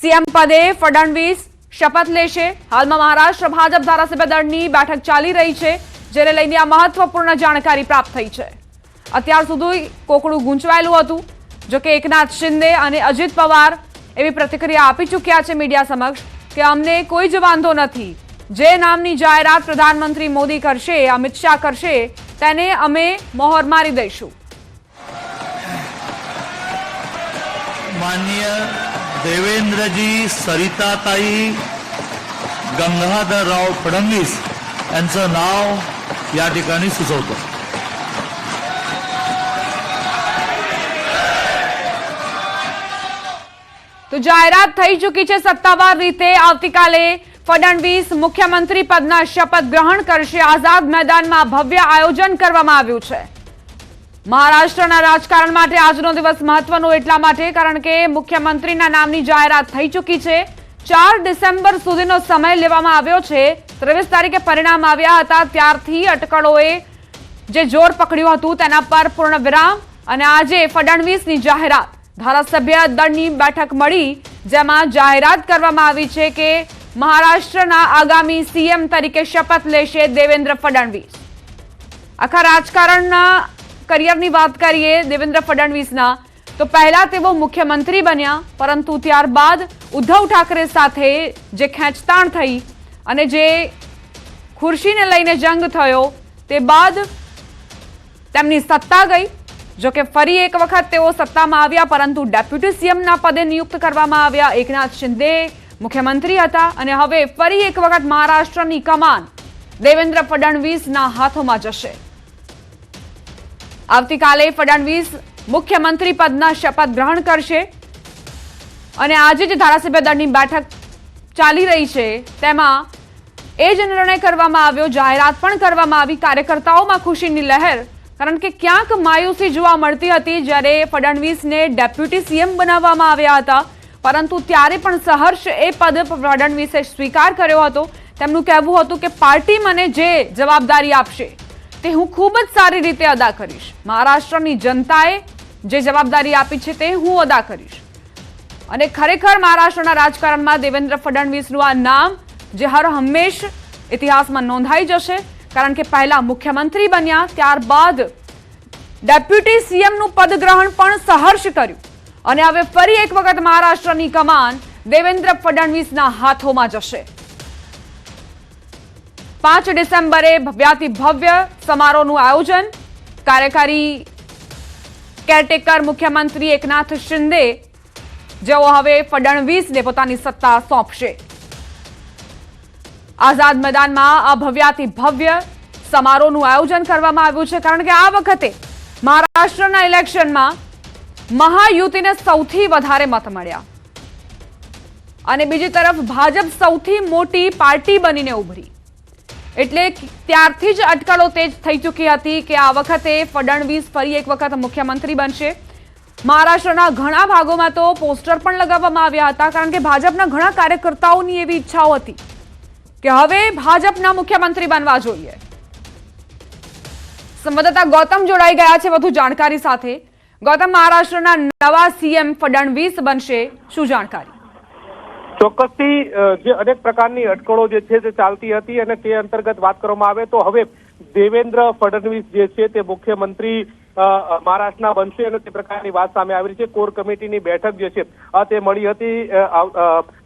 CM પદે ફડણવીસ શપથ લેશે। હાલમાં મહારાષ્ટ્ર ભાજપ ધારાસભ્ય દળની બેઠક ચાલી રહી છે, જેને લઈને આ મહત્વપૂર્ણ જાણકારી પ્રાપ્ત થઈ છે। અત્યાર સુધી કોકડું ગૂંચવાયેલું હતું, જો કે એકનાથ શિંદે અને અજીત પવાર એવી પ્રતિક્રિયા આપી ચૂક્યા છે મીડિયા સમક્ષ કે અમને કોઈ જ વાંધો નથી, જે નામની જાહેરાત પ્રધાનમંત્રી મોદી કરશે, અમિત શાહ કરશે, તેને અમે મોહર મારી દઈશું। माननीय देवेंद्रजी, सरिताताई, गंगाधरराव फडणवीस यांचं नाव या ठिकाणी सुचवतो। તો જાહેરાત થઈ ચૂકી છે સત્તાવાર રીતે। આવતીકાલે ફડણવીસ મુખ્યમંત્રી પદના શપથ ગ્રહણ કરશે। આઝાદ મેદાનમાં ભવ્ય આયોજન કરવામાં આવ્યું છે। મહારાષ્ટ્રના રાજકારણ માટે આજનો દિવસ મહત્વનો એટલા માટે કારણ કે મુખ્યમંત્રીના નામની જાહેરાત થઈ ચૂકી છે। 4 ડિસેમ્બર સુધીનો સમય લેવામાં આવ્યો છે। 23 તારીખે પરિણામ આવ્યા હતા, ત્યારથી અટકળોએ જે જોર પકડ્યું હતું તેના પર પૂર્ણ વિરામ અને આજે ફડણવીસની જાહેરાત। ધારાસભ્ય દળની બેઠક મળી, જેમાં જાહેરાત કરવામાં આવી છે કે મહારાષ્ટ્રના આગામી સીએમ તરીકે શપથ લેશે દેવેન્દ્ર ફડણવીસ। આખા રાજકારણના કરિયરની વાત કરીએ દેવેન્દ્ર ફડણવીસના, તો પહેલા તેઓ મુખ્યમંત્રી બન્યા, પરંતુ ત્યારબાદ ઉદ્ધવ ઠાકરે સાથે જે ખેંચતાણ થઈ અને જે ખુરશીને લઈને જંગ થયો, તે બાદ તેમની સત્તા ગઈ। જો કે ફરી એક વખત તેઓ સત્તામાં આવ્યા, પરંતુ ડેપ્યુટી સીએમના પદે નિયુક્ત કરવામાં આવ્યા। એકનાથ શિંદે મુખ્યમંત્રી હતા અને હવે ફરી એક વખત મહારાષ્ટ્રની કમાન દેવેન્દ્ર ફડણવીસના હાથોમાં જશે। આવતીકાલે ફડણવીસ મુખ્યમંત્રી પદના શપથ ગ્રહણ કરશે અને આજે જે ધારાસભ્ય દળની બેઠક ચાલી રહી છે તેમાં એ જ નિર્ણય કરવામાં આવ્યો, જાહેરાત પણ કરવામાં આવી। કાર્યકર્તાઓમાં ખુશીની લહેર, કારણ કે ક્યાંક માયુસી જોવા મળતી હતી જ્યારે ફડણવીસને ડેપ્યુટી સીએમ બનાવવામાં આવ્યા હતા, પરંતુ ત્યારે પણ સહર્ષ એ પદ ફડણવીસે સ્વીકાર કર્યો હતો। તેમનું કહેવું હતું કે પાર્ટી મને જે જવાબદારી આપશે તે હું ખૂબ જ સારી રીતે અદા કરીશ। મહારાષ્ટ્રની જનતાએ જે જવાબદારી આપી છે તે હું અદા કરીશ। અને ખરેખર મહારાષ્ટ્રના રાજકારણમાં દેવેન્દ્ર ફડણવીસનું આ નામ જે હર હંમેશ ઇતિહાસમાં નોંધાઈ જશે, કારણ કે પહેલા મુખ્યમંત્રી બન્યા, ત્યારબાદ ડેપ્યુટી સીએમનું પદગ્રહણ પણ સહર્ષ કર્યું અને હવે ફરી એક વખત મહારાષ્ટ્રની કમાન દેવેન્દ્ર ફડણવીસના હાથોમાં જશે। 5 ડિસેમ્બરે ભવ્યાતિ ભવ્ય સમારોહનું આયોજન। કાર્યકારી કેરટેકર મુખ્યમંત્રી એકનાથ શિંદે, જેઓ હવે ફડણવીસને પોતાની સત્તા સોંપશે। આઝાદ મેદાનમાં આ ભવ્યાતિ ભવ્ય સમારોહનું આયોજન કરવામાં આવ્યું છે, કારણ કે આ વખતે મહારાષ્ટ્રના ઇલેક્શનમાં મહાયુતિને સૌથી વધારે મત મળ્યા અને બીજી તરફ ભાજપ સૌથી મોટી પાર્ટી બનીને ઉભરી, એટલે ત્યારથી જ અટકળો તેજ થઈ ચૂકી હતી કે આ વખતે ફડણવીસ ફરી એક વખત મુખ્યમંત્રી બનશે। મહારાષ્ટ્રના ઘણા ભાગોમાં તો પોસ્ટર પણ લગાવવામાં આવ્યા હતા, કારણ કે ભાજપના ઘણા કાર્યકર્તાઓની એવી ઈચ્છાઓ હતી કે હવે ભાજપના મુખ્યમંત્રી બનવા જોઈએ। સંવાદદાતા ગૌતમ જોડાઈ ગયા છે વધુ જાણકારી સાથે। ગૌતમ, મહારાષ્ટ્રના નવા સીએમ ફડણવીસ બનશે, શું જાણકારી? ચોક્કસથી જે અનેક પ્રકારની અટકળો જે છે તે ચાલતી હતી અને તે અંતર્ગત વાત કરવામાં આવે તો હવે દેવેન્દ્ર ફડણવીસ જે છે તે મુખ્યમંત્રી મહારાષ્ટ્રના બનશે અને તે પ્રકારની વાત સામે આવી છે। કોર કમિટીની બેઠક જે છે તે મળી હતી।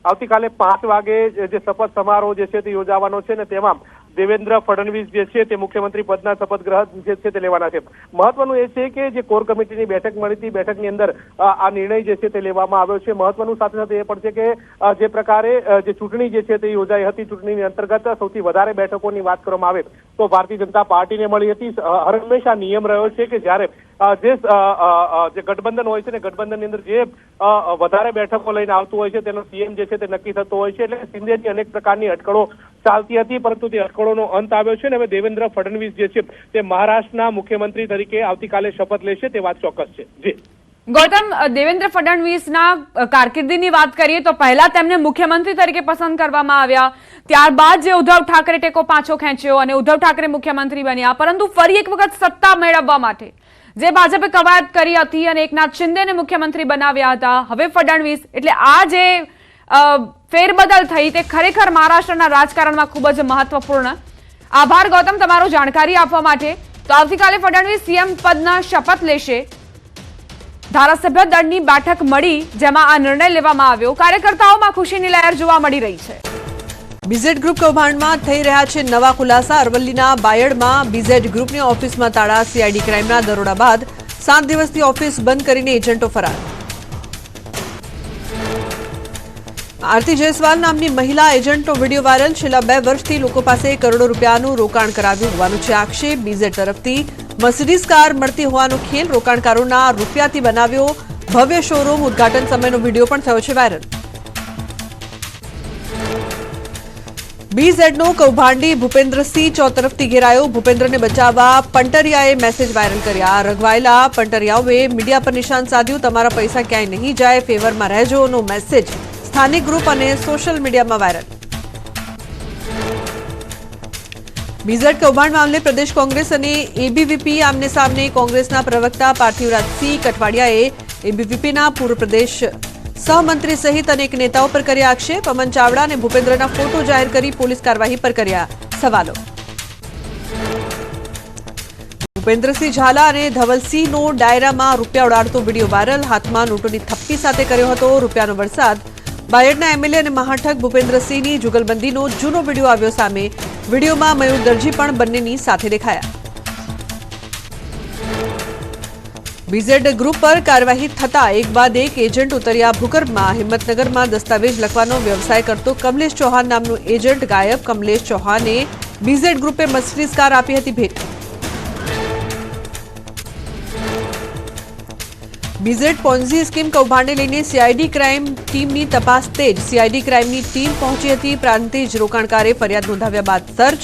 આવતીકાલે 5 વાગે જે શપથ સમારોહ જે છે તે યોજાવાનો છે ને તેમાં દેવેન્દ્ર ફડણવીસ જે છે તે મુખ્યમંત્રી પદના શપથ ગ્રહણ જે છે તે લેવાના છે। મહત્વનું એ છે કે જે કોર કમિટીની બેઠક મળી હતી, બેઠકની અંદર આ નિર્ણય જે છે તે લેવામાં આવ્યો છે। મહત્વનું સાથે સાથે એ પણ છે કે જે પ્રકારે જે ચૂંટણી જે છે તે યોજાઈ હતી, ચૂંટણીની અંતર્ગત સૌથી વધારે બેઠકોની વાત કરવામાં આવે તો ભારતીય જનતા પાર્ટીને મળી હતી। હર હંમેશા નિયમ રહ્યો છે કે જ્યારે જે ગઠબંધન હોય છે ને ગઠબંધનની અંદર જે વધારે બેઠકો લઈને આવતું હોય છે તેનો સીએમ જે છે તે નક્કી થતો હોય છે। એટલે શિંદેની અનેક પ્રકારની અટકળો ચાલતી હતી, પરંતુ તે અટકળોનો અંત આવ્યો છે અને હવે દેવેન્દ્ર ફડણવીસ જે છે તે મહારાષ્ટ્રના મુખ્યમંત્રી તરીકે આવતીકાલે શપથ લેશે, તે વાત ચોક્કસ છે। જી ગૌતમ, દેવેન્દ્ર ફડણવીસના કારકિર્દીની વાત કરીએ તો પહેલા તેમને મુખ્યમંત્રી તરીકે પસંદ કરવામાં આવ્યા, ત્યારબાદ જે ઉદ્ધવ ઠાકરે ટેકો પાછો ખેંચ્યો અને ઉદ્ધવ ઠાકરે મુખ્યમંત્રી બન્યા, પરંતુ ફરી એક વખત સત્તા મેળવવા માટે જે ભાજપે કવાયત કરી હતી અને એકનાથ શિંદેને મુખ્યમંત્રી બનાવ્યા હતા, હવે ફડણવીસ, એટલે આ જે ફેરબદલ થઈ તે ખરેખર મહારાષ્ટ્રના રાજકારણમાં ખૂબ જ મહત્વપૂર્ણ. આભાર ગૌતમ તમારો જાણકારી આપવા માટે. તો આવતીકાલે ફડણવીસ સીએમ પદના શપથ લેશે. ધારાસભ્ય દળની બેઠક મળી જેમાં આ નિર્ણય લેવામાં આવ્યો. કાર્યકર્તાઓમાં ખુશીની લહેર જોવા મળી રહી છે. બીઝેડ ગ્રુપ કૌભાંડમાં થઈ રહ્યા છે નવા ખુલાસા. અરવલ્લીના બાયડમાં બીઝેડ ગ્રુપની ઓફિસમાં તાળા. સીઆઈડી ક્રાઇમના દરોડા બાદ 7 દિવસથી ઓફિસ બંધ કરીને એજન્ટો ફરાર. આરતી જયસ્વાલ નામની મહિલા એજન્ટનો વિડીયો વાયરલ. છેલ્લા 2 વર્ષથી લોકો પાસે કરોડો રૂપિયાનું રોકાણ કરાવ્યું હોવાનું છે આક્ષેપ. બીઝેડ તરફથી મર્સિડીઝ કાર મળતી હોવાનો ખેલ. રોકાણકારોના રૂપિયાથી બનાવ્યો ભવ્ય શોરૂમ. ઉદઘાટન સમયનો વિડીયો પણ થયો છે વાયરલ. બીઝેડનો કૌભાંડી ભૂપેન્દ્રસિંહ ચોતરફથી ઘેરાયો. ભૂપેન્દ્રને બચાવવા પંટરિયાએ મેસેજ વાયરલ કર્યા. રઘવાયેલા પંટરિયાઓએ મીડિયા પર નિશાન સાધ્યું. તમારા પૈસા ક્યાંય નહીં જાય, ફેવરમાં રહેજોનો મેસેજ સ્થાનિક ગ્રુપ અને સોશિયલ મીડિયામાં વાયરલ. બીઝેડ કૌભાંડ મામલે પ્રદેશ કોંગ્રેસ અને એબીવીપી આમને સામને. કોંગ્રેસના પ્રવક્તા પાર્થિવરાજસિંહ કઠવાડિયાએ એબીવીપીના પૂર્વ પ્રદેશ સહમંત્રી સહિત અનેક નેતાઓ પર કર્યા આક્ષેપ. અમન ચાવડા અને ભૂપેન્દ્રના ફોટો જાહેર કરી પોલીસ કાર્યવાહી પર કર્યા સવાલો. ભૂપેન્દ્રસિંહ ઝાલા અને ધવલસિંહનો ડાયરામાં રૂપિયા ઉડાડતો વિડીયો વાયરલ. હાથમાં નોટોની થપ્પી સાથે કર્યો હતો રૂપિયાનો વરસાદ. બાયડના એમએલએ અને મહાઠગ ભૂપેન્દ્રસિંહની જુગલબંધીનો જૂનો વિડીયો આવ્યો સામે. વિડીયોમાં મયુર દરજી પણ બંનેની સાથે દેખાયા. બીઝેડ ગ્રુપ પર કાર્યવાહી થતા એક બાદ એક એજન્ટ ઉતર્યા ભૂગર્ભમાં. હિંમતનગરમાં દસ્તાવેજ લખવાનો વ્યવસાય કરતો કમલેશ ચૌહાણ નામનું એજન્ટ ગાયબ. કમલેશ ચૌહાણે બીઝેડ ગ્રુપે મર્સિડીઝ કાર આપી હતી ભેટ. બીઝેડ પોન્ઝી સ્કીમ કૌભાંડને લઈને સીઆઈડી ક્રાઇમ ટીમની તપાસ તેજ. સીઆઈડી ક્રાઇમની ટીમ પહોંચી હતી. પ્રાંતિજ રોકાણકારે ફરિયાદ નોંધાવ્યા બાદ સર્ચ.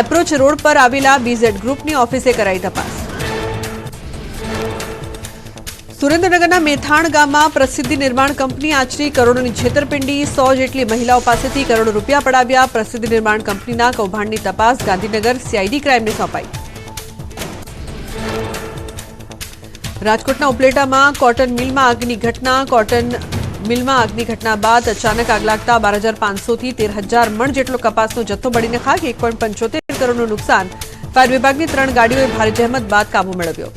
એપ્રોચ રોડ પર આવેલા બીઝેડ ગ્રુપની ઓફિસે કરાઈ તપાસ. સુરેન્દ્રનગરના મેથાણ ગામમાં પ્રસિદ્ધિ નિર્માણ કંપની આચરી કરોડોની છેતરપિંડી. 100 જેટલી મહિલાઓ પાસેથી કરોડો રૂપિયા પડાવ્યા. પ્રસિદ્ધિ નિર્માણ કંપનીના કૌભાંડની તપાસ ગાંધીનગર સીઆઈડી ક્રાઇમને સોંપાઈ. રાજકોટના ઉપલેટામાં કોટન મિલમાં આગની ઘટના. કોટન મિલમાં આગની ઘટના બાદ અચાનક આગ લાગતા 12,500 થી 13,000 મણ જેટલો કપાસનો જથ્થો બળીને ખાક. 1.75 કરોડનું નુકસાન. ફાયર વિભાગની 3 ગાડીઓએ ભારે જહેમત બાદ કાબુ મેળવ્યો.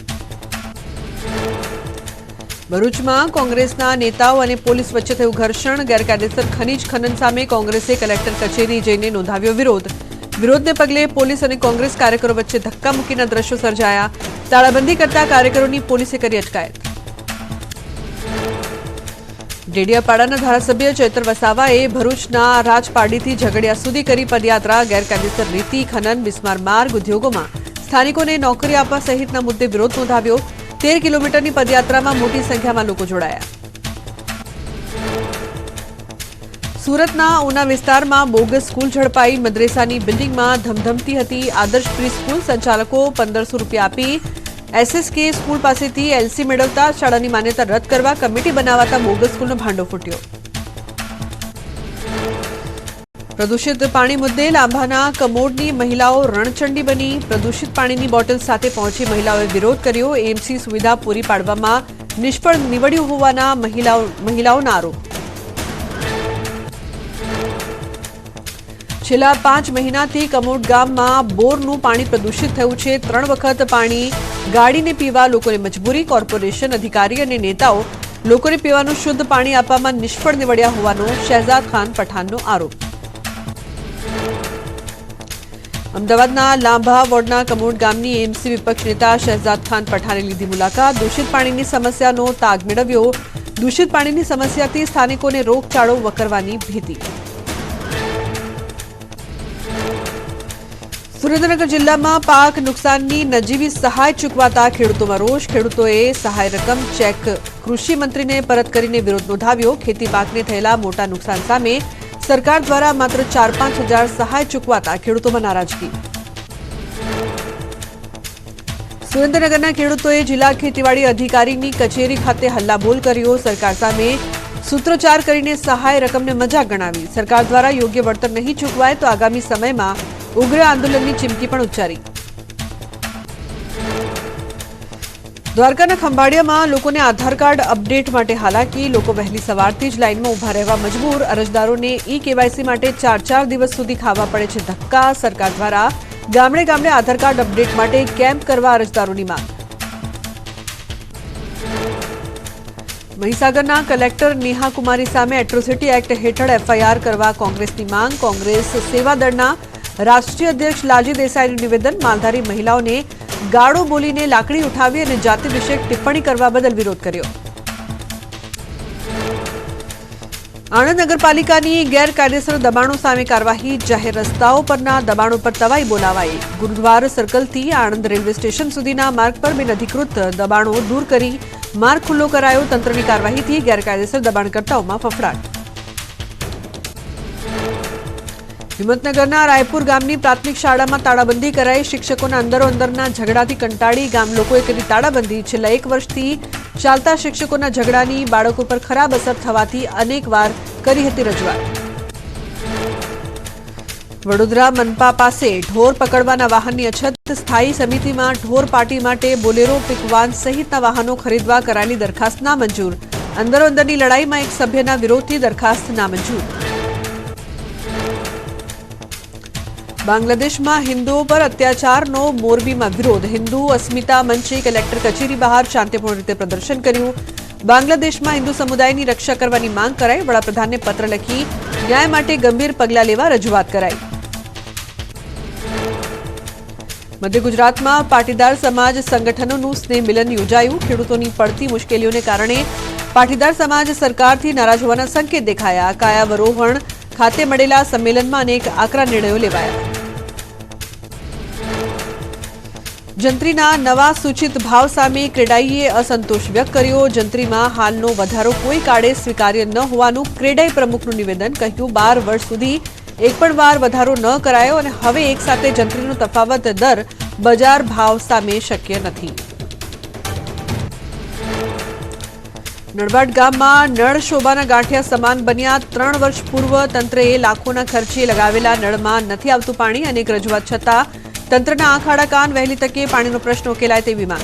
ભરૂચમાં કોંગ્રેસના નેતાઓ અને પોલીસ વચ્ચે થયું ઘર્ષણ. ગેરકાયદેસર ખનીજ ખનન સામે કોંગ્રેસે કલેક્ટર કચેરી જઈને નોંધાવ્યો વિરોધ. વિરોધને પગલે પોલીસ અને કોંગ્રેસ કાર્યકરો વચ્ચે ધક્કામુક્કીના દ્રશ્યો સર્જાયા. તાળાબંધી કરતા કાર્યકરોની પોલીસે કરી અટકાયત. ડેડિયાપાડાના ધારાસભ્ય ચૈતર વસાવાએ ભરૂચના રાજપારડીથી ઝઘડિયા સુધી કરી પદયાત્રા. ગેરકાયદેસર રેતી ખનન, બિસ્માર માર્ગ, ઉદ્યોગોમાં સ્થાનિકોને નોકરી આપવા સહિતના મુદ્દે વિરોધ નોંધાવ્યો. 13 કિલોમીટરની પદયાત્રામાં મોટી સંખ્યામાં લોકો જોડાયા. સુરતના ઉના વિસ્તારમાં બોગસ સ્કૂલ ઝડપાઈ. મદ્રેસાની બિલ્ડિંગમાં ધમધમતી હતી આદર્શ પ્રી સ્કૂલ. સંચાલકો 1,500 રૂપિયા આપી એસએસકે સ્કૂલ પાસેથી એલસી મેળવતા શાળાની માન્યતા રદ કરવા કમિટી બનાવાતા બોગસ સ્કૂલનો ભાંડો ફૂટ્યો. પ્રદૂષિત પાણી મુદ્દે લાંભાના કમોડની મહિલાઓ રણચંડી બની. પ્રદૂષિત પાણીની બોટલ સાથે પહોંચી મહિલાઓએ વિરોધ કર્યો. એએમસી સુવિધા પૂરી પાડવામાં નિષ્ફળ નીવડ્યું હોવાના મહિલાઓના આરોપ. છેલ્લા 5 મહિનાથી કમોડ ગામમાં બોરનું પાણી પ્રદૂષિત થયું છે. 3 વખત પાણી ગાળીને પીવા લોકોને મજબૂરી. કોર્પોરેશન અધિકારી અને નેતાઓ લોકોને પીવાનું શુદ્ધ પાણી આપવામાં નિષ્ફળ નીવડ્યા હોવાનો શહેજાદ ખાન પઠાણનો આરોપ. અમદાવાદના લાંભા વોર્ડના કમોડ ગામની એએમસી વિપક્ષ નેતા શહેજાદ ખાન પઠાણે લીધી મુલાકાત. દૂષિત પાણીની સમસ્યાનો તાગ મેળવ્યો. દૂષિત પાણીની સમસ્યાથી સ્થાનિકોને રોગચાળો વકરવાની ભીતિ. સુરેન્દ્રનગર જિલ્લામાં પાક નુકસાનની નજીવી સહાય ચૂકવાતા ખેડૂતોમાં રોષ. ખેડૂતોએ સહાય રકમ ચેક કૃષિ મંત્રીને પરત કરીને વિરોધ નોંધાવ્યો. ખેતી પાકને થયેલા મોટા નુકસાન સામે સરકાર દ્વારા માત્ર 4-5 હજાર સહાય ચૂકવાતા ખેડૂતોમાં નારાજગી. સુરેન્દ્રનગરના ખેડૂતોએ જિલ્લા ખેતીવાડી અધિકારીની કચેરી ખાતે હલ્લાબોલ કર્યો. સરકાર સામે સૂત્રોચ્ચાર કરીને સહાય રકમને મજાક ગણાવી. સરકાર દ્વારા યોગ્ય વળતર નહીં ચૂકવાય તો આગામી સમયમાં ઉગ્ર આંદોલનની ચીમકી પણ ઉચ્ચારી. દ્વારકાના ખંભાળિયામાં લોકોને આધાર કાર્ડ અપડેટ માટે હાલાકી. લોકો વહેલી સવારથી જ લાઇનમાં ઊભા રહેવા મજબૂર. અરજદારોને ઈ-કેવાયસી માટે 4 દિવસ સુધી ખાવા પડે છે ધક્કા. સરકાર દ્વારા ગામડે ગામડે આધાર કાર્ડ અપડેટ માટે કેમ્પ કરવા અરજદારોની માંગ. મહીસાગરના કલેક્ટર નેહા કુમારી સામે એટ્રોસિટી એક્ટ હેઠળ એફઆઈઆર કરવા કોંગ્રેસની માંગ. કોંગ્રેસ સેવાદળના રાષ્ટ્રીય અધ્યક્ષ લાલજી દેસાઈનું નિવેદન. માલધારી મહિલાઓને ગાળો બોલીને લાકડી ઉઠાવી અને જાતિ વિષયક ટિપ્પણી કરવા બદલ વિરોધ કર્યો. આણંદ નગરપાલિકાની ગેરકાયદેસર દબાણો સામે કાર્યવાહી. જાહેર રસ્તાઓ પરના દબાણો પર તવાઈ બોલાવાઈ. ગુરુદ્વાર સર્કલથી આણંદ રેલવે સ્ટેશન સુધીના માર્ગ પર બિનઅધિકૃત દબાણો દૂર કરી માર્ગ ખુલ્લો કરાયો. તંત્રની કાર્યવાહીથી ગેરકાયદેસર દબાણકર્તાઓમાં ફફડાટ. હિંમતનગરના રાયપુર ગામની પ્રાથમિક શાળામાં તાળાબંધી કરાઈ. શિક્ષકોના અંદરોઅંદરના ઝઘડાથી કંટાળી ગામ લોકોએ કરી તાળાબંધી. છેલ્લા 1 વર્ષથી ચાલતા શિક્ષકોના ઝઘડાની બાળકો પર ખરાબ અસર થવાથી અનેકવાર કરી હતી રજૂઆત. વડોદરા મનપા પાસે ઢોર પકડવાના વાહનની અછત. સ્થાયી સમિતિમાં ઢોર પાર્ટી માટે બોલેરો, પિકવાન સહિતના વાહનો ખરીદવા કરાયેલી દરખાસ્ત નામંજૂર. અંદરોઅંદરની લડાઈમાં એક સભ્યના વિરોધથી દરખાસ્ત નામંજૂર. બાંગ્લાદેશમાં હિન્દુઓ પર અત્યાચારનો મોરબીમાં વિરોધ. હિન્દુ અસ્મિતા મંચે કલેક્ટર કચેરી બહાર શાંતિપૂર્ણ રીતે પ્રદર્શન કર્યું. બાંગ્લાદેશમાં હિન્દુ સમુદાયની રક્ષા કરવાની માંગ કરાઈ. વડાપ્રધાનને પત્ર લખી ન્યાય માટે ગંભીર પગલાં લેવા રજૂઆત કરાઈ. મધ્ય ગુજરાતમાં પાટીદાર સમાજ સંગઠનોનું સ્નેહ મિલન યોજાયું. ખેડૂતોની પડતી મુશ્કેલીઓને કારણે પાટીદાર સમાજ સરકારથી નારાજ હોવાના સંકેત દેખાયા. કાયાવરોહણ ખાતે મળેલા સંમેલનમાં અનેક આકરા નિર્ણયો લેવાયા. જંત્રીના નવા સૂચિત ભાવ સામે ક્રેડાઈએ અસંતોષ વ્યક્ત કર્યો. જંત્રીમાં હાલનો વધારો કોઈ કાળે સ્વીકાર્ય ન હોવાનું ક્રેડાઈ પ્રમુખનું નિવેદન. કહ્યું 12 વર્ષ સુધી એક પણ વાર વધારો ન કરાયો અને હવે એકસાથે જંત્રીનો તફાવત દર બજાર ભાવ સામે શક્ય નથી. નળવાડ ગામમાં નળ શોભાના ગાંઠિયા સમાન બન્યા. 3 વર્ષ પૂર્વ તંત્રએ લાખોના ખર્ચે લગાવેલા નળમાં નથી આવતું પાણી. અનેક રજૂઆત છતાં તંત્રના આંખ આડા કાન. વહેલી તકે પાણીનો પ્રશ્ન ઉકેલાય તેવી માંગ.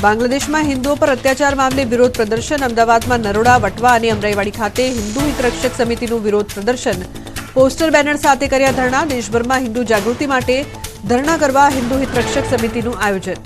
બાંગ્લાદેશમાં હિન્દુઓ પર અત્યાચાર મામલે વિરોધ પ્રદર્શન. અમદાવાદમાં નરોડા, વટવા અને અમરાઈવાડી ખાતે હિન્દુ હિતરક્ષક સમિતિનું વિરોધ પ્રદર્શન. પોસ્ટર બેનર સાથે કર્યા ધરણા. દેશભરમાં હિન્દુ જાગૃતિ માટે ધરણા કરવા હિન્દુ હિતરક્ષક સમિતિનું આયોજન.